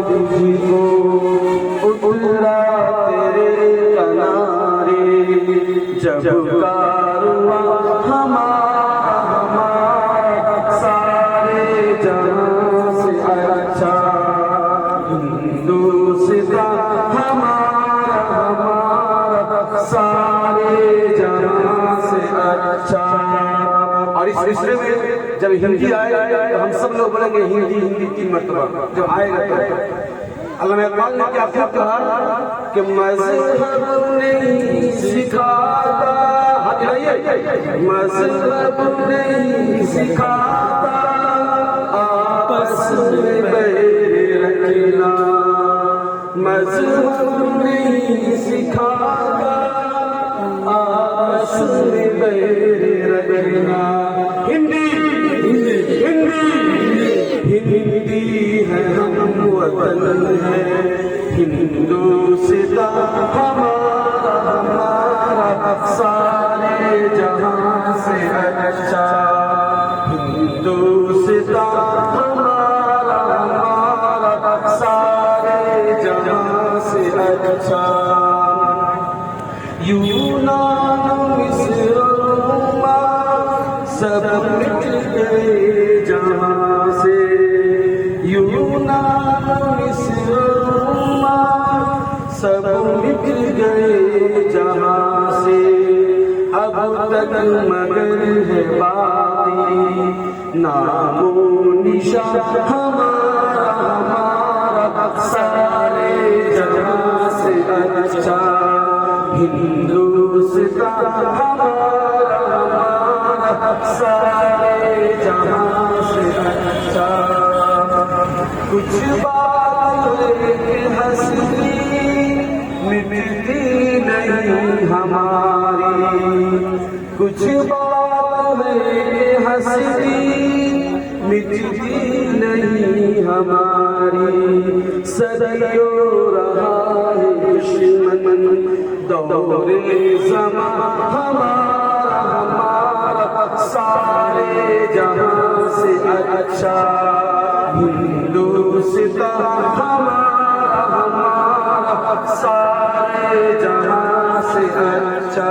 तुझको उतरा तेरे किनारे, जब कारवां हमारा सारे जहां से अच्छा, हिंदुस्तान हमारा सारे जहां से अच्छा। और इस सिलसिले में जब हिंदी आएगा तो हम सब लोग बोलेंगे हिंदी हिंदी 3 मरतबा जब आएगा तो। अल्लाह ने इकबाल ने क्या कहा कि मज़हब नहीं सिखाता, हाथ हिलाइए, मज़हब नहीं सिखाता आपस में बैर रखना, मज़हब नहीं सिखाता आपस में बैर रखना। हिंदी हिंदी है हम वतन है, हिंदुस्तान हमारा सारे जहां से अच्छा, हिंदुस्तान हमारा सारे जहां से अच्छा। यूनान मिस्र रोमा सब मिट गए जहां से, यूनान मिस्र रोमा सब मिट गए जहां से, अब तक मगर है बाकी नामो निशान हमारा सारे जहां से अच्छा, हिंदुस्तान हमारा सारे जहां से अच्छा। कुछ बात हंसती मिटती नहीं हमारी, कुछ बात हंसती मिटती नहीं हमारी, सदियों रहा है दुश्मन दौरे ज़मां हमारा सारे जहां से अच्छा, हिंदुस्तान हमारा सारे जहां